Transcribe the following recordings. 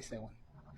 37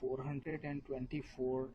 424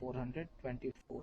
424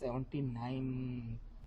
79